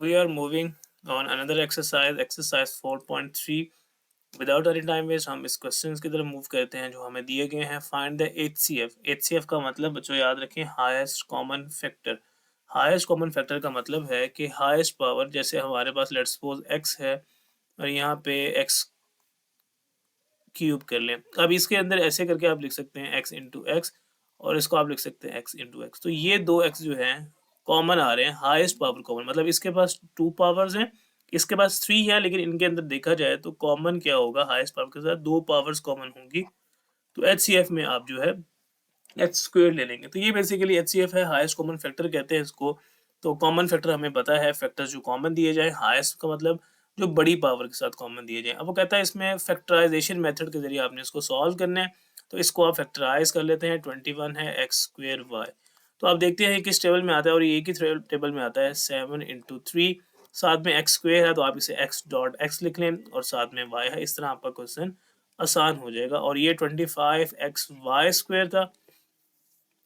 We are moving on another exercise 4.3. Without any time waste हम इस question की तरफ मूव करते हैं जो हमें दिए गए हैं. Find the HCF. HCF का मतलब बच्चों याद रखें highest common factor. Highest common factor का मतलब है कि हाईएस्ट पावर, जैसे हमारे पास लेट्स सपोज x है और यहाँ पे x क्यूब कर लें. अब इसके अंदर ऐसे करके आप लिख सकते हैं x इंटू एक्स और इसको आप लिख सकते हैं x इंटू एक्स. तो ये दो x जो हैं कॉमन आ रहे हैं, हाईएस्ट पावर कॉमन. मतलब इसके पास 2 पावर्स हैं, इसके पास 3 है, लेकिन इनके अंदर देखा जाए तो कॉमन क्या होगा, हाईएस्ट पावर के साथ 2 पावर्स कॉमन होंगी. तो HCF में आप जो है एक्स स्क्वायर ले लेंगे. तो ये बेसिकली HCF है, हाईएस्ट कॉमन फैक्टर कहते हैं इसको. तो कॉमन फैक्टर हमें पता है, फैक्टर्स जो कॉमन दिए जाए, हाईएस्ट का मतलब जो बड़ी पावर के साथ कॉमन दिए जाए. अब वो कहता है इसमें फैक्टराइजेशन मेथड के जरिए आपने इसको सॉल्व करना है. तो इसको आप फैक्टराइज कर लेते हैं. 21 है एक्स स्क्वायर वाई. तो आप देखते हैं किस टेबल में आता है, और ये एक ही टेबल में आता है. 7 इंटू 3, साथ में एक्स स्क्वायर है तो आप इसे एक्स डॉट एक्स लिख लें और साथ में वाई है. इस तरह आपका क्वेश्चन आसान हो जाएगा. और ये 25 एक्स वाई स्क्वायर था.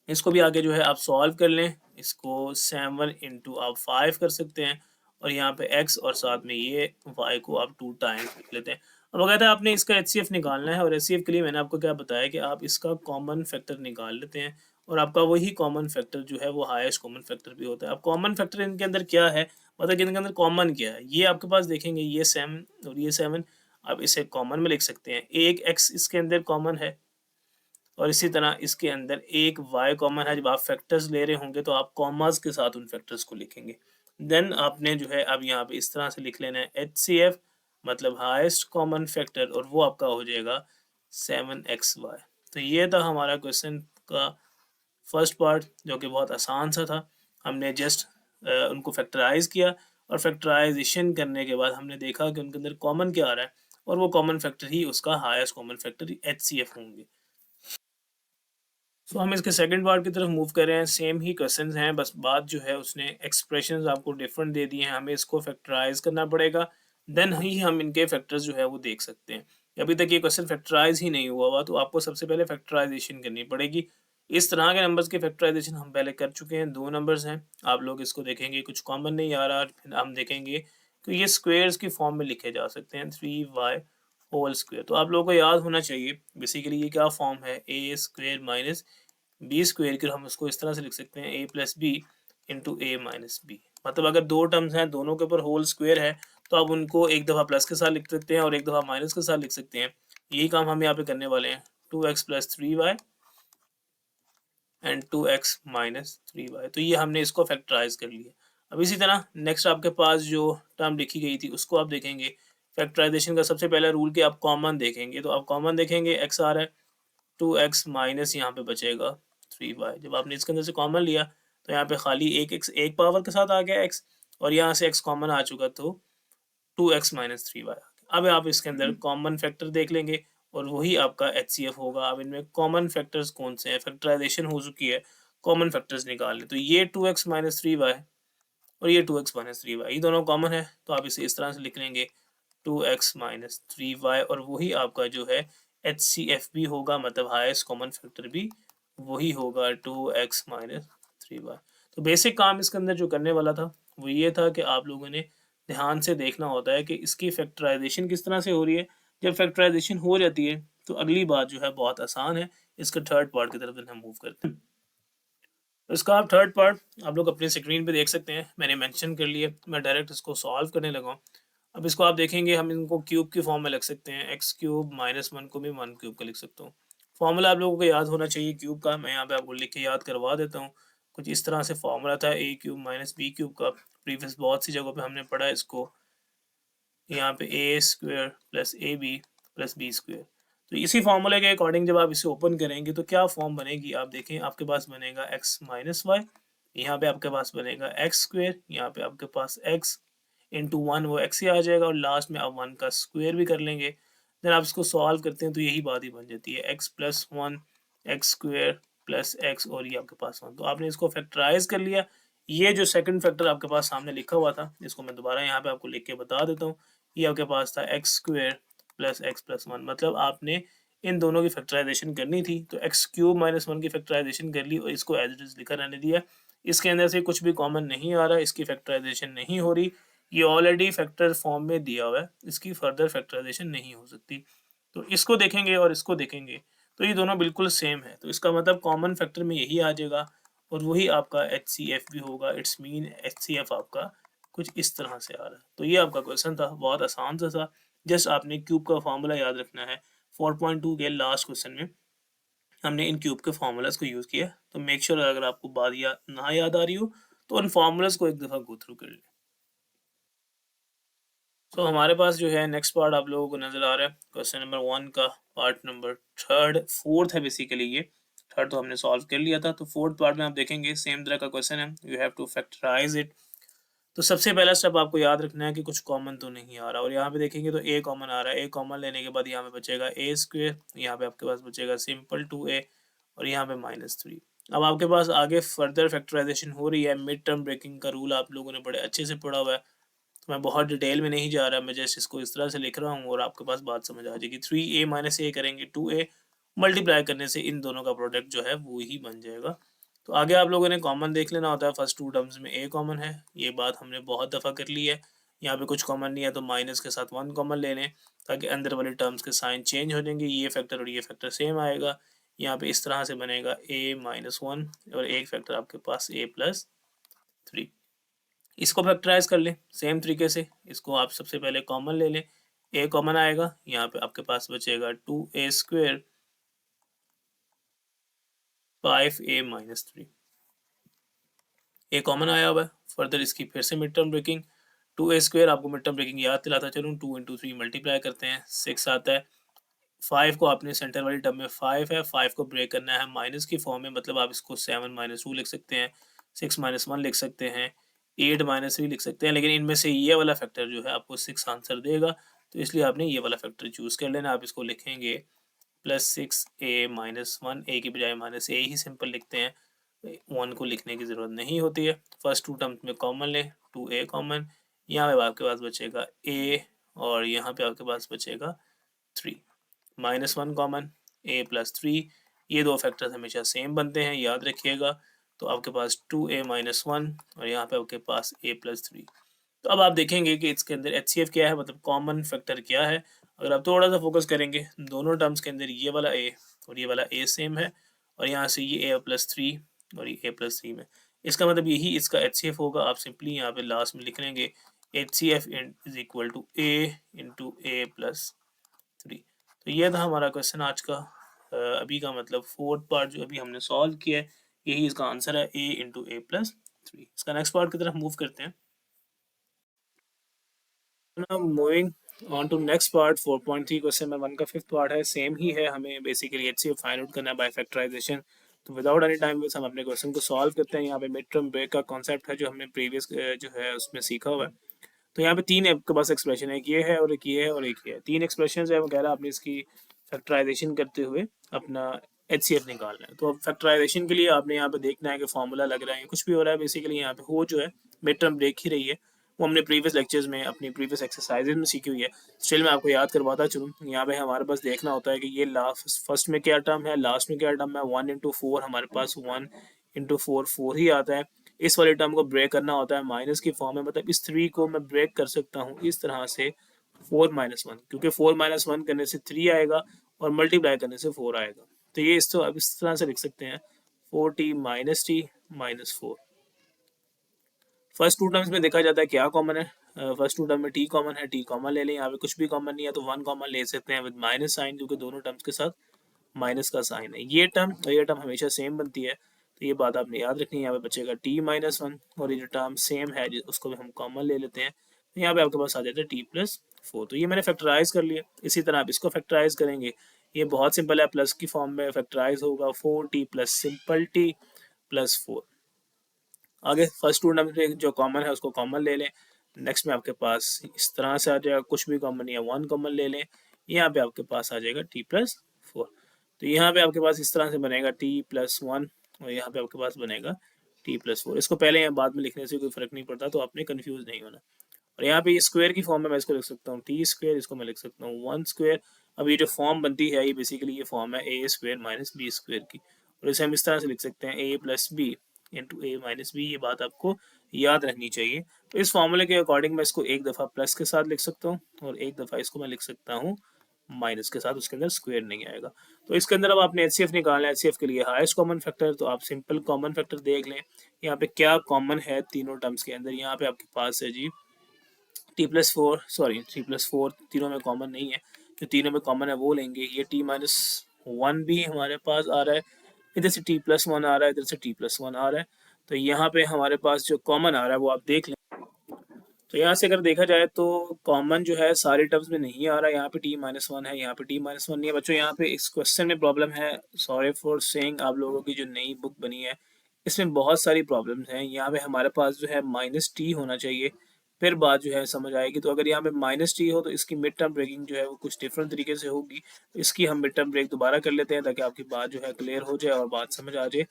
इसको भी आगे जो है आप सॉल्व कर लें. इसको 7 इंटू आप 5 कर सकते हैं और यहाँ पे x और साथ में ये y को आप 2 टाइम्स लिख लेते हैं. अब कहता है आपने इसका HCF निकालना है, और HCF के लिए मैंने आपको क्या बताया कि आप इसका कॉमन फैक्टर निकाल लेते हैं, और आपका वही कॉमन फैक्टर जो है वो हाईएस्ट कॉमन फैक्टर भी होता है. अब कॉमन फैक्टर इनके अंदर क्या है, मतलब इनके अंदर कॉमन क्या है, ये आपके पास देखेंगे ये 7 और ये 7, आप इसे कॉमन में लिख सकते हैं. एक x इसके अंदर कॉमन है और इसी तरह इसके अंदर एक y कॉमन है. जब आप फैक्टर्स ले रहे होंगे तो आप कॉमास के साथ उन फैक्टर्स को लिखेंगे. देन आपने जो है अब यहाँ पे इस तरह से लिख लेना है HCF मतलब हाईएस्ट कॉमन फैक्टर, और वो आपका हो जाएगा 7xy. तो ये था हमारा क्वेश्चन का फर्स्ट पार्ट, जो कि बहुत आसान सा था. हमने जस्ट उनको फैक्टराइज किया, और फैक्टराइजेशन करने के बाद हमने देखा कि उनके अंदर कॉमन क्या आ रहा है, और वो कॉमन फैक्टर ही उसका हाईएस्ट कॉमन फैक्टर HCF होंगे. तो हम इसके सेकंड पार्ट की तरफ मूव कर रहे हैं. सेम ही क्वेश्चंस हैं, बस बात जो है उसने एक्सप्रेशंस आपको डिफरेंट दे दिए हैं. हमें इसको फैक्टराइज करना पड़ेगा, देन ही हम इनके फैक्टर्स जो है वो देख सकते हैं. अभी तक ये क्वेश्चन फैक्टराइज ही नहीं हुआ तो आपको सबसे पहले फैक्टराइजेशन करनी पड़ेगी. इस तरह के नंबर्स की फैक्टराइजेशन हम पहले कर चुके हैं. 2 नंबर्स हैं, आप लोग इसको देखेंगे कुछ कॉमन नहीं आ रहा, फिर हम देखेंगे कि ये स्क्वेयर्स की फॉर्म में लिखे जा सकते हैं. 3y whole square. तो आप लोगों को याद होना चाहिए बेसिकली ये क्या फॉर्म है, ए स्क्वेयर माइनस बी स्क्वेयर की. हम इसको इस तरह से लिख सकते हैं a plus b into a minus b. मतलब अगर दो टर्म्स हैं, दोनों के ऊपर होल स्क्वेयर है, तो आप उनको एक दफ़ा प्लस के साथ लिख सकते हैं और एक दफ़ा माइनस के साथ लिख सकते हैं. यही काम हम यहाँ पे करने वाले हैं. 2x plus 3y and 2x minus 3y. तो ये हमने इसको फैक्टराइज कर लिया. अब इसी तरह नेक्स्ट आपके पास जो टर्म लिखी गई थी उसको आप देखेंगे. फैक्टराइजेशन का सबसे पहला रूल कि आप कॉमन देखेंगे. तो आप कॉमन देखेंगे, x आ रहा है, 2x माइनस यहाँ पे बचेगा 3y. जब आपने इसके अंदर से कॉमन लिया तो यहाँ पे खाली एक x एक पावर के साथ आ गया x, और यहाँ से x कॉमन आ चुका तो 2x माइनस 3y. अब आप इसके अंदर कॉमन फैक्टर देख लेंगे और वही आपका HCF होगा. अब इनमें कॉमन फैक्टर्स कौन से हैं, फैक्टराइजेशन हो चुकी है, कॉमन फैक्टर्स निकाल लें. तो ये 2x माइनस 3y और ये 2x माइनस 3y, ये दोनों कॉमन है, तो आप इसे इस तरह से लिख लेंगे 2x माइनस 3y, और वही आपका जो है HCF भी होगा, मतलब हाईएस्ट कॉमन फैक्टर भी वही होगा 2x माइनस 3y. तो बेसिक काम इसके अंदर जो करने वाला था वो ये था कि आप लोगों ने ध्यान से देखना होता है कि इसकी फैक्टराइजेशन किस तरह से हो रही है. जब फैक्टराइजेशन हो जाती है तो अगली बात जो है बहुत आसान है. इसका थर्ड पार्ट की तरफ हम मूव करते हैं. तो इसका आप थर्ड पार्ट आप लोग अपनी स्क्रीन पे देख सकते हैं, मैंने मेंशन कर लिया. मैं डायरेक्ट इसको सॉल्व करने लगा हूँ. अब इसको आप देखेंगे, हम इनको क्यूब की फॉर्म में लिख सकते हैं. एक्स क्यूब माइनस 1 को भी 1 क्यूब का लिख सकता हूँ. फॉर्मूला आप लोगों को याद होना चाहिए क्यूब का. मैं यहाँ पे आपको लिख के याद करवा देता हूँ. कुछ इस तरह से फॉर्मूला था ए क्यूब माइनस बी क्यूब का. प्रीवियस बहुत सी जगहों पे हमने पढ़ा है इसको. यहाँ पे A square plus A B plus B square. तो इसी फॉर्मूले के अकॉर्डिंग जब आप इसे ओपन करेंगे तो क्या फॉर्म बनेगी, आप देखें. आपके पास बनेगा एक्स माइनस वाई, यहाँ पे आपके पास बनेगा एक्स स्क्वेयर, यहाँ पे आपके पास एक्स इंटू 1 वो एक्स ही आ जाएगा, और लास्ट में आप 1 का स्क्वेयर भी कर लेंगे. देन आप इसको सॉल्व करते हैं तो यही बात ही बन जाती है, x plus 1 x square plus x, और ये आपके पास 1. तो आपने इसको फैक्टराइज कर लिया. ये जो सेकंड फैक्टर आपके पास सामने लिखा हुआ था, इसको मैं दोबारा यहाँ पे आपको लिख के बता देता हूँ. ये आपके पास था x square plus x plus 1. मतलब आपने इन दोनों की फैक्टराइजेशन करनी थी, तो एक्स क्यूब माइनस 1 की फैक्टराइजेशन कर ली और इसको एज इट इज लिखा रहने दिया. इसके अंदर से कुछ भी कॉमन नहीं आ रहा, इसकी फैक्टराइजेशन नहीं हो रही. ये ऑलरेडी फैक्टर फॉर्म में दिया हुआ है, इसकी फर्दर फैक्टराइजेशन नहीं हो सकती। तो इसको देखेंगे और इसको देखेंगे तो ये दोनों बिल्कुल सेम है, तो इसका मतलब कॉमन फैक्टर में यही आ जाएगा और वही आपका HCF भी होगा। इट्स मीन HCF आपका कुछ इस तरह से आ रहा है। तो ये आपका क्वेश्चन था, बहुत आसान सा था। जस्ट आपने क्यूब का फॉर्मूला याद रखना है। 4.2 के लास्ट क्वेश्चन में हमने इन क्यूब के फार्मूलाज को यूज़ किया। तो मेक श्योर अगर आपको बात या ना याद आ रही हो तो उन फार्मूलाज को एक दफ़ा गो थ्रू कर लें। तो हमारे पास जो है नेक्स्ट पार्ट आप लोगों को नज़र आ रहा है क्वेश्चन नंबर 1 का पार्ट नंबर थर्ड फोर्थ है बेसिकली ये। थर्ड तो हमने सॉल्व कर लिया था, तो फोर्थ पार्ट में आप देखेंगे सेम तरह का क्वेश्चन है, you have to factorize it. तो सबसे पहला स्टेप आपको याद रखना है कि कुछ कॉमन तो नहीं आ रहा, और यहाँ पे देखेंगे तो ए कॉमन आ रहा है। ए कॉमन लेने के बाद यहाँ पे बचेगा ए स्क्वेयर, यहाँ पे आपके पास बचेगा सिंपल 2a और यहाँ पे -3। अब आपके पास आगे फर्दर फैक्टराइजेशन हो रही है। मिड टर्म ब्रेकिंग का रूल आप लोगों ने बड़े अच्छे से पढ़ा हुआ है, तो मैं बहुत डिटेल में नहीं जा रहा, मैं जस्ट इसको इस तरह से लिख रहा हूँ और आपके पास बात समझ आ जाएगी। 3a माइनस ए करेंगे 2a, मल्टीप्लाई करने से इन दोनों का प्रोडक्ट जो है वो ही बन जाएगा। तो आगे आप लोगों ने कॉमन देख लेना होता है। फर्स्ट टू टर्म्स में ए कॉमन है, ये बात हमने बहुत दफ़ा कर ली है। यहाँ पे कुछ कॉमन नहीं है तो माइनस के साथ 1 कॉमन ले लें, ताकि अंदर वाले टर्म्स के साइन चेंज हो जाएंगे। ये फैक्टर और ये फैक्टर सेम आएगा। यहाँ पे इस तरह से बनेगा a-1 और एक फैक्टर आपके पास a+3। इसको फैक्टराइज कर लें सेम तरीके से। इसको आप सबसे पहले कॉमन ले लें, ए कॉमन आएगा, यहाँ पे आपके पास बचेगा 2a स्क्वेयर 5a-3। ए कॉमन आया हुआ है। फर्दर इसकी फिर से mid term breaking, 2a square आपको मिड टर्म ब्रेकिंग याद दिलाता चलूँ, 2 इंटू 3 मल्टीप्लाई करते हैं 6 आता है। 5 को आपने सेंटर वाली टर्म में 5 है, 5 को ब्रेक करना है माइनस की फॉर्म में, मतलब आप इसको 7-2 लिख सकते हैं, 6-1 लिख सकते हैं, 8-3 लिख सकते हैं, लेकिन इनमें से ये वाला फैक्टर जो है आपको 6 आंसर देगा, तो इसलिए आपने ये वाला फैक्टर चूज कर लेना। आप इसको लिखेंगे +6a-1, ए की बजाय माइनस ए ही सिंपल लिखते हैं, 1 को लिखने की ज़रूरत नहीं होती है। फर्स्ट टू टर्म्स में कॉमन लें, 2a कॉमन, यहाँ पे आपके पास बचेगा a और यहाँ पे आपके पास बचेगा 3। -1 कॉमन, a+3, ये दो फैक्टर्स हमेशा सेम बनते हैं, याद रखिएगा। तो आपके पास 2a-1 और यहाँ पे आपके पास a+3। तो अब आप देखेंगे कि इसके अंदर HCF क्या है, मतलब कॉमन फैक्टर क्या है। अगर आप थोड़ा सा फोकस करेंगे, दोनों टर्म्स के अंदर ये वाला a और ये वाला a सेम है, और यहाँ से ये a+3 और ये a+3 में, इसका मतलब यही इसका HCF होगा। आप सिंपली यहाँ पे लास्ट में लिख लेंगे HCF is equal to a into a+3। तो ये था हमारा क्वेश्चन आज का। अभी का मतलब फोर्थ पार्ट जो अभी हमने सॉल्व किया है, यही इसका आंसर है, a इंटू a+3। इसका नेक्स्ट पार्ट की तरफ मूव करते हैं। Now moving on to next part 4.3 question number 1 का फिफ्थ पार्ट है, सेम ही है। हमें बेसिकली HCF फाइंड आउट करना है बाय फैक्टराइजेशन। तो विदाउट एनी टाइम वेस्ट हम अपने क्वेश्चन को सॉल्व करते हैं। यहाँ पे मिड टर्म ब्रेक का कॉन्सेप्ट है जो हमने प्रीवियस जो है उसमें सीखा हुआ है। तो यहाँ पे तीन आपके पास एक्सप्रेशन है, एक ये है और एक ये है और एक ये है। तीन एक्सप्रेशन है, वो कह रहा है आपने इसकी फैक्टराइजेशन करते हुए अपना HCF निकालना है। तो अब फैक्टराइजेशन के लिए आपने यहाँ पे देखना है कि फॉर्मूला लग रहा है, कुछ भी हो रहा है, बेसिकली यहाँ पे हो जो है मिड टर्म ब्रेक ही रही है, वो हमने प्रीवियस लेक्चर्स में अपनी प्रीवियस एक्सरसाइजेज में सीखी हुई है। स्टिल मैं आपको याद करवाता चलूँ, यहाँ पे हमारे पास देखना होता है कि ये लास्ट फर्स्ट में क्या टर्म है, लास्ट में क्या टर्म है। 1 इंटू 4 हमारे पास 1 इंटू 4 4 ही आता है। इस वाले टर्म को ब्रेक करना होता है माइनस की फॉर्म में, मतलब इस 3 को मैं ब्रेक कर सकता हूँ इस तरह से 4-1, क्योंकि 4-1 करने से 3 आएगा और मल्टीप्लाई करने से 4 आएगा। तो ये इस तो अब इस तरह से लिख सकते हैं 4t minus t minus 4। First two terms में देखा जाता है क्या कॉमन है। फर्स्ट टू टर्म में टी कॉमन है, टी कॉमन ले लें। यहाँ पे कुछ भी कॉमन नहीं है तो 1 कॉमन ले सकते हैं विद माइनस साइन, क्योंकि दोनों टर्म्स के साथ माइनस का साइन है। ये टर्म और ये टर्म हमेशा सेम बनती है, तो ये बात आपने याद रखनी है। यहाँ पे बचेगा t-1 और ये जो टर्म सेम है उसको भी हम कॉमन ले लेते हैं, तो यहाँ पे आपके पास आ जाता है t+4। तो ये मैंने फैक्टराइज कर लिया। इसी तरह आप इसको फैक्टराइज करेंगे, ये बहुत सिंपल है, प्लस की फॉर्म में फैक्टराइज होगा 4t plus simple t plus 4। आगे फर्स्ट टू टर्म में जो कॉमन है उसको कॉमन ले लें। नेक्स्ट में आपके पास इस तरह से आ जाएगा, कुछ भी कॉमन नहीं है, 1 कॉमन ले लें। यहाँ पे आपके पास आ जाएगा t+4। तो यहाँ पे आपके पास इस तरह से बनेगा t+1 और यहाँ पे आपके पास बनेगा t+4। इसको पहले या बाद में लिखने से कोई फर्क नहीं पड़ता, तो आपने कंफ्यूज नहीं होना। और यहाँ पे स्क्वायर की फॉर्म में मैं इसको लिख सकता हूँ टी स्क्वायर, इसको मैं लिख सकता हूँ 1 स्क्वायर। अब ये जो फॉर्म बनती है, ये बेसिकली ये फॉर्म है ए स्क्वायर माइनस बी स्क्वायर की, और इसे हम इस तरह से लिख सकते हैं a plus b into a minus b. ये बात आपको याद रखनी चाहिए। तो इस फॉर्मूले के अकॉर्डिंग मैं इसको एक दफ़ा प्लस के साथ लिख सकता हूँ और एक दफ़ा इसको मैं लिख सकता हूँ माइनस के साथ, उसके अंदर स्क्वायर नहीं आएगा। तो इसके अंदर अब आपने एचसीएफ निकालना है, एचसीएफ के लिए हाईएस्ट कॉमन फैक्टर, तो आप सिंपल कॉमन फैक्टर देख लें यहाँ पे क्या कॉमन है तीनों टर्म्स के अंदर। यहाँ पे आपके पास है जी t+4, सॉरी 3+4 तीनों में कॉमन नहीं है, जो तीनों में कॉमन है वो लेंगे। ये t-1 भी हमारे पास आ रहा है, इधर से t+1 आ रहा है, इधर से t+1 आ रहा है। तो यहाँ पे हमारे पास जो कॉमन आ रहा है वो आप देख लें। तो यहाँ से अगर देखा जाए तो कॉमन जो है सारे टर्म्स में नहीं आ रहा है। यहाँ पे t-1 है, यहाँ पे t-1 नहीं है। बच्चों यहाँ पे इस क्वेश्चन में प्रॉब्लम है, सॉरी फॉर सेइंग, आप लोगों की जो नई बुक बनी है इसमें बहुत सारी प्रॉब्लम्स हैं। यहाँ पे हमारे पास जो है -t होना चाहिए, फिर बात जो है समझ आएगी। तो अगर यहाँ पे -t हो तो इसकी मिड टर्म ब्रेकिंग जो है वो कुछ डिफरेंट तरीके से होगी। तो इसकी हम मिड टर्म ब्रेक दोबारा कर लेते हैं ताकि आपकी बात जो है क्लियर हो जाए और बात समझ आ जाए।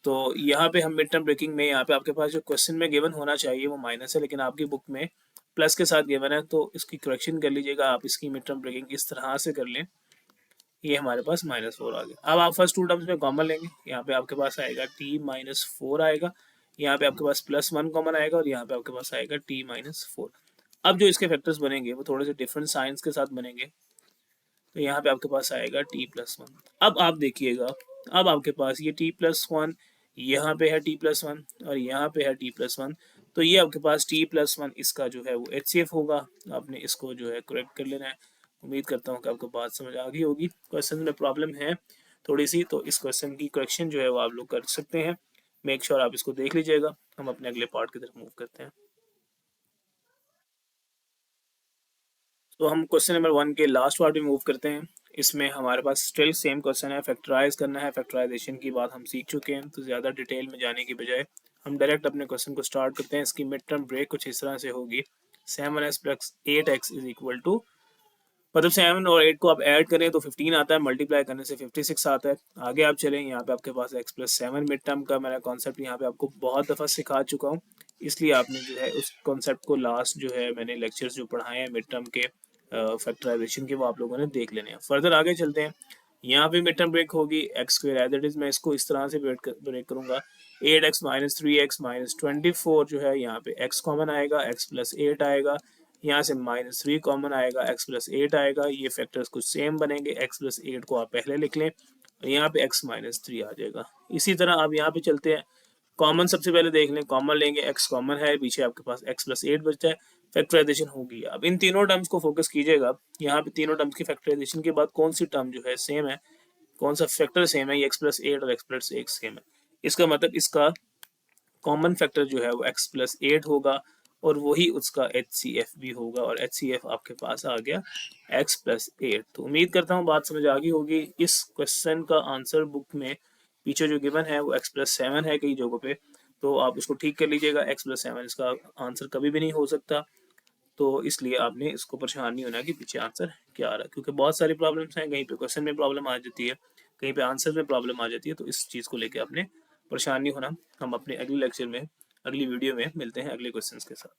तो यहाँ पे हम मिड टर्म ब्रेकिंग में, यहाँ पे आपके पास जो क्वेश्चन में गिवन होना चाहिए वो माइनस है, लेकिन आपकी बुक में प्लस के साथ गिवन है, तो इसकी करेक्शन कर लीजिएगा आप। इसकी मिड टर्म ब्रेकिंग इस तरह से कर लें, ये हमारे पास -4 आ गया। अब आप फर्स्ट टू टर्म्स में कॉमन लेंगे, यहाँ पे आपके पास आएगा t-4 आएगा, यहाँ पे आपके पास +1 कॉमन आएगा और यहाँ पे आपके पास आएगा t-4। अब जो इसके फैक्टर्स बनेंगे वो थोड़े से डिफरेंट साइंस के साथ बनेंगे। तो यहाँ पे आपके पास आएगा t+1। अब आप देखिएगा, अब आपके पास ये t+1, यहाँ पे है t+1 और यहाँ पे है t+1। तो ये आपके पास t+1 इसका जो है वो HCF होगा। आपने इसको जो है करेक्ट कर लेना है। उम्मीद करता हूँ कि आपको बात समझ आ गई होगी। क्वेश्चन में प्रॉब्लम है थोड़ी सी, तो इस क्वेश्चन की करेक्शन जो है वो आप लोग कर सकते हैं। मेक श्योर आप इसको देख लीजिएगा। हम अपने अगले पार्ट की तरफ मूव करते हैं। तो हम क्वेश्चन नंबर 1 के लास्ट पार्ट में मूव करते हैं। इसमें हमारे पास स्टिल सेम क्वेश्चन है, फैक्टराइज करना है। फैक्टराइजेशन की बात हम सीख चुके हैं, तो ज़्यादा डिटेल में जाने की बजाय हम डायरेक्ट अपने क्वेश्चन को स्टार्ट करते हैं। इसकी मिड टर्म ब्रेक कुछ इस तरह से होगी, 7s plus 8x is equal to, मतलब 7 और 8 को आप ऐड करें तो 15 आता है, मल्टीप्लाई करने से 56 आता है। आगे आप चलें, यहाँ पे आपके पास x+7 मिड टर्म का मैंने कॉन्सेप्ट यहाँ पे आपको बहुत दफ़ा सिखा चुका हूँ, इसलिए आपने जो है उस कॉन्सेप्ट को लास्ट जो है मैंने लेक्चर्स जो पढ़ाए हैं मिड टर्म के फैक्टराइजेशन के, वो आप लोगों ने देख लेने हैं। फर्दर आगे चलते हैं। यहाँ पे मिड टर्म ब्रेक होगी x² एज इट इज, मैं इसको इस तरह से ब्रेक करूंगा। 8x - 3x - 24 जो है, यहाँ पे x कॉमन आएगा, x+8 आएगा, यहाँ से -3 कॉमन आएगा, x+8 आएगा। ये फैक्टर्स कुछ सेम बनेंगे, x+8 को आप पहले लिख लें और यहाँ पे x - 3 आ जाएगा। इसी तरह अब यहाँ पे चलते हैं, कॉमन सबसे पहले देख लें, कॉमन लेंगे, x कॉमन है, पीछे आपके पास x+8 बचता है, फैक्टराइजेशन होगी। अब इन तीनों टर्म्स को फोकस कीजिएगा, यहाँ पे तीनों टर्म्स की फैक्टराइजेशन के बाद कौन सी टर्म जो है सेम है, कौन सा फैक्टर सेम है, ये x+8 और x+8 सेम है। इसका मतलब इसका कॉमन फैक्टर जो है वो x+8 होगा और वही उसका HCF भी होगा, और HCF आपके पास आ गया x+8। तो उम्मीद करता हूँ बात समझ आ गई होगी। इस क्वेश्चन का आंसर बुक में पीछे जो गिवन है वो x+7 है कई जगहों पे, तो आप इसको ठीक कर लीजिएगा। x+7 इसका आंसर कभी भी नहीं हो सकता, तो इसलिए आपने इसको परेशान नहीं होना कि पीछे आंसर क्या आ रहा है, क्योंकि बहुत सारी प्रॉब्लम्स हैं, कहीं पे क्वेश्चन में प्रॉब्लम आ जाती है, कहीं पे आंसर में प्रॉब्लम आ जाती है। तो इस चीज़ को लेके आपने परेशान नहीं होना। हम अपने अगले लेक्चर में, अगली वीडियो में मिलते हैं अगले क्वेश्चंस के साथ।